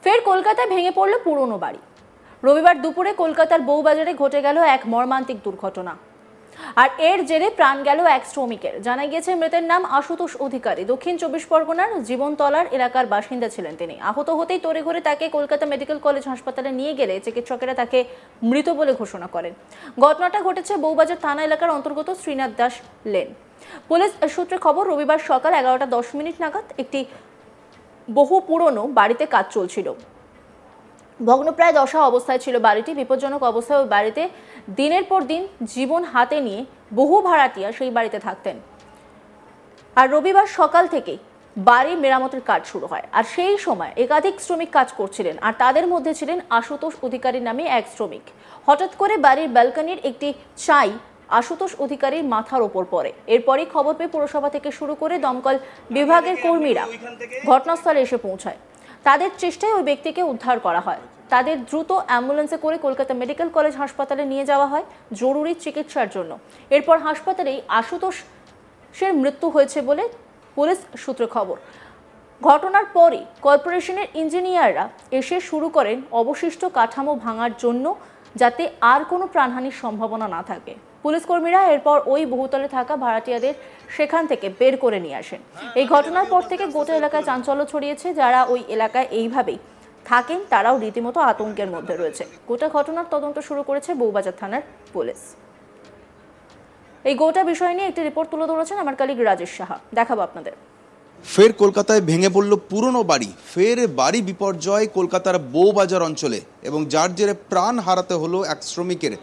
ফের কলকাতায় ভেঙে পড়ল পুরনো বাড়ি। রবিবার দুপুরে কলকাতার বউবাজারে ঘটে গেল এক মর্মান্তিক দুর্ঘটনা, আর এর জেরে প্রাণ গেল এক শ্রমিকের। জানা গিয়েছে মৃতের নাম আশুতোষ অধিকারী। দক্ষিণ 24 পরগনার জীবনতলার এলাকার বাসিন্দা ছিলেন তিনি। আহত হতেই তড়িঘড়ি তাকে কলকাতা মেডিকেল কলেজ হাসপাতালে নিয়ে গেলে চিকিৎসকেরা তাকে মৃত বলে ঘোষণা করেন। ঘটনাটা ঘটেছে বউবাজার থানা এলাকার অন্তর্গত শ্রীনাথ দাস লেন। পুলিশ সূত্রে খবর, রবিবার সকাল 11:10 নাগাদ একটি বহু পুরনো বাড়িতে কাজ চলছিল। ভগ্নপ্রায় দশা অবস্থায় ছিল বাড়িটি। বিপজ্জনক অবস্থায় ওই বাড়িতে দিনের পর দিন জীবন হাতে নিয়ে বহু ভাড়াটিয়া সেই বাড়িতে থাকতেন। আর রবিবার সকাল থেকেই বাড়ি মেরামতের কাজ শুরু হয়। আর সেই সময় একাধিক শ্রমিক কাজ করছিলেন, আর তাদের মধ্যে ছিলেন আশুতোষ অধিকারী নামে এক শ্রমিক। হঠাৎ করে বাড়ির ব্যালকনির একটি ছাই আশুতোষ অধিকারীর মাথার ওপর পড়ে। এরপরই খবর পেয়ে পুরসভা থেকে শুরু করে দমকল বিভাগের কর্মীরা ঘটনাস্থলে এসে পৌঁছায়। তাদের চেষ্টায় ওই ব্যক্তিকে উদ্ধার করা হয়। তাদের দ্রুত অ্যাম্বুলেন্সে করে কলকাতা মেডিকেল কলেজ হাসপাতালে নিয়ে যাওয়া হয় জরুরি চিকিৎসার জন্য। এরপর হাসপাতালেই আশুতোষের মৃত্যু হয়েছে বলে পুলিশ সূত্রে খবর। ঘটনার পরই কর্পোরেশনের ইঞ্জিনিয়াররা এসে শুরু করেন অবশিষ্ট কাঠামো ভাঙার জন্য, যাতে আর কোনো প্রাণহানির সম্ভাবনা না থাকে। পুলিশ কর্মীরা এরপর ওই বহুতলে থাকা ভাড়াটিয়াদের সেখান থেকে বের করে নিয়ে আসেন। এই ঘটনার পর থেকে গোটা এলাকায় চাঞ্চল্য ছড়িয়েছে। যারা ওই এলাকায় এইভাবেই থাকেন তারাও রীতিমতো আতঙ্কের মধ্যে রয়েছে। গোটা ঘটনার তদন্ত শুরু করেছে বউবাজার থানার পুলিশ। এই গোটা বিষয় নিয়ে একটি রিপোর্ট তুলে ধরেছেন আমার কলিগ রাজেশ সাহা। দেখাবো আপনাদের। ফের কলকাতায় ভেঙে পড়ল পুরনো বাড়ি। ফের বাড়ি বিপর্যয় কলকাতার বউবাজার অঞ্চলে, এবং যার জেরে প্রাণ হারাতে হলো এক শ্রমিকের।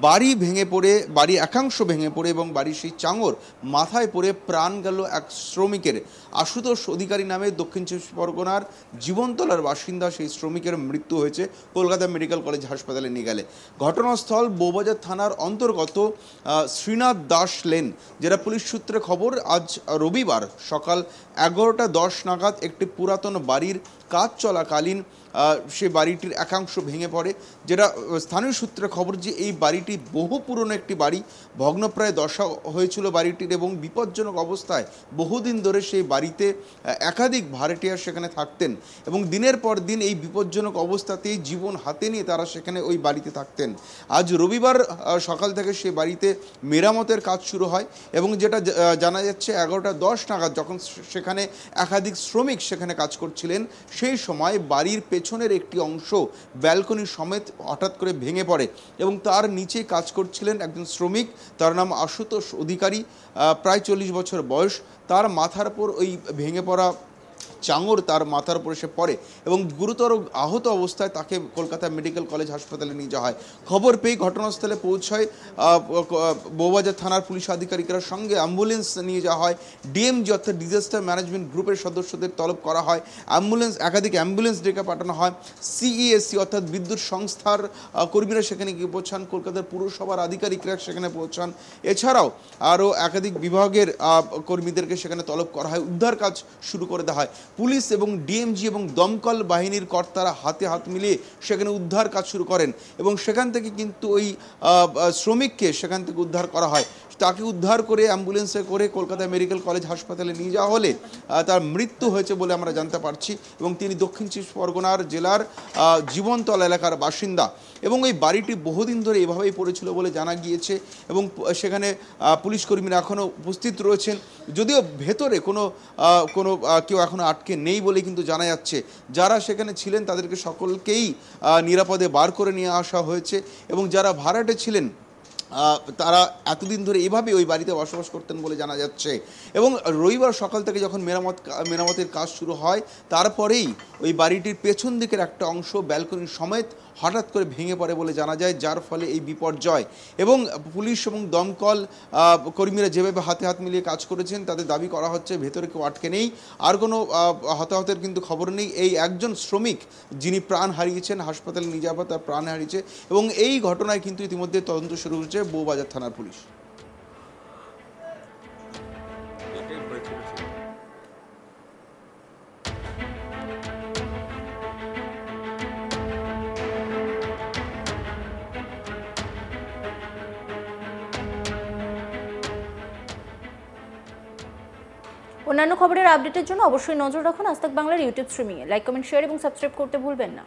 বাড়ি ভেঙে পড়ে, বাড়ি একাংশ ভেঙে পড়ে এবং বাড়ির সেই চাঙর মাথায় পড়ে প্রাণ গেল এক শ্রমিকের। আশুতোষ অধিকারী নামে দক্ষিণ 24 পরগনার জীবনতলার বাসিন্দা সেই শ্রমিকের মৃত্যু হয়েছে কলকাতা মেডিকেল কলেজ হাসপাতালে নিয়ে গেলে। ঘটনাস্থল বউবাজার থানার অন্তর্গত শ্রীনাথ দাস লেন। যেটা পুলিশ সূত্রে খবর, আজ রবিবার সকাল 11:10 নাগাদ একটি পুরাতন বাড়ির কাজ চলাকালীন সে বাড়িটির একাংশ ভেঙে পড়ে। যেটা স্থানীয় সূত্রে খবর যে এই বাড়িটি বহু পুরনো একটি বাড়ি, ভগ্নপ্রায় দশা হয়েছিল বাড়িটির, এবং বিপজ্জনক অবস্থায় বহুদিন ধরে সেই বাড়িতে একাধিক ভাড়াটিয়া সেখানে থাকতেন, এবং দিনের পর দিন এই বিপজ্জনক অবস্থাতেই জীবন হাতে নিয়ে তারা সেখানে ওই বাড়িতে থাকতেন। আজ রবিবার সকাল থেকে সে বাড়িতে মেরামতের কাজ শুরু হয়, এবং যেটা জানা যাচ্ছে 11:10 নাগাদ যখন সেখানে একাধিক শ্রমিক সেখানে কাজ করছিলেন, সেই সময় বাড়ির পেছনের একটি অংশ ব্যালকনি সমেত হঠাৎ করে ভেঙে পড়ে, এবং তার নিচে কাজ করছিলেন একজন শ্রমিক। তার নাম আশুতোষ অধিকারী, প্রায় 40 বছর বয়স। তার মাথার উপর ওই ভেঙে পড়া চাঙর তার মাথার উপর এসে পড়ে, এবং গুরুতর আহত অবস্থায় তাকে কলকাতা মেডিকেল কলেজ হাসপাতালে নিয়ে যাওয়া হয়। খবর পেয়ে ঘটনাস্থলে পৌঁছায় বউবাজার থানার পুলিশ আধিকারিকরা, সঙ্গে অ্যাম্বুলেন্স নিয়ে যাওয়া হয়। ডিএমজি অর্থাৎ ডিজাস্টার ম্যানেজমেন্ট গ্রুপের সদস্যদের তলব করা হয়। একাধিক অ্যাম্বুলেন্স ডেকে পাঠানো হয়। সিইএসসি অর্থাৎ বিদ্যুৎ সংস্থার কর্মীরা সেখানে গিয়ে পৌঁছান, কলকাতার পুরসভার আধিকারিকরা সেখানে পৌঁছান। এছাড়াও আরও একাধিক বিভাগের কর্মীদেরকে সেখানে তলব করা হয়। উদ্ধার কাজ শুরু করে দেওয়া হয়। পুলিশ এবং ডিএমজি এবং দমকল বাহিনীর কর্তারা হাতে হাত মিলিয়ে সেখানে উদ্ধার কাজ শুরু করেন, এবং সেখান থেকে কিন্তু ওই শ্রমিককে সেখান থেকে উদ্ধার করা হয়। তাকে উদ্ধার করে অ্যাম্বুলেন্সে করে কলকাতা মেডিকেল কলেজ হাসপাতালে নিয়ে যাওয়া হলে তার মৃত্যু হয়েছে বলে আমরা জানতে পারছি, এবং তিনি দক্ষিণ 24 পরগনার জেলার জীবনতলা এলাকার বাসিন্দা। এবং ওই বাড়িটি বহুদিন ধরে এভাবেই পড়েছিল বলে জানা গিয়েছে, এবং সেখানে পুলিশ কর্মীরা এখনও উপস্থিত রয়েছেন, যদিও ভেতরে কোনো কেউ এখনও আটকে নেই বলে কিন্তু জানা যাচ্ছে। যারা সেখানে ছিলেন তাদেরকে সকলকেই নিরাপদে বার করে নিয়ে আসা হয়েছে, এবং যারা ভাড়াটে ছিলেন তারা এতদিন ধরে এভাবে ওই বাড়িতে বসবাস করতেন বলে জানা যাচ্ছে। এবং রবিবার সকাল থেকে যখন মেরামতের কাজ শুরু হয়, তারপরেই ওই বাড়িটির পেছন দিকের একটা অংশ ব্যালকনি সমেত হঠাৎ করে ভেঙে পড়ে বলে জানা যায়, যার ফলে এই বিপর্যয়। এবং পুলিশ এবং দমকল কর্মীরা যেভাবে হাতে হাত মিলিয়ে কাজ করেছেন, তাদের দাবি করা হচ্ছে ভেতরে কেউ আটকে নেই, আর কোনো হতাহতের কিন্তু খবর নেই। এই একজন শ্রমিক যিনি প্রাণ হারিয়েছেন, হাসপাতালে নিয়ে যাওয়ার পর তার প্রাণ হারিয়েছে, এবং এই ঘটনায় কিন্তু ইতিমধ্যে তদন্ত শুরু হয়েছে বউবাজার থানার পুলিশ। অন্যান্য খবরের আপডেটের জন্য অবশ্যই নজর রাখুন আজ তাক বাংলার ইউটিউব স্ট্রিমিংয়ে। লাইক, কমেন্ট, শেয়ার এবং সাবস্ক্রাইব করতে ভুলবেন না।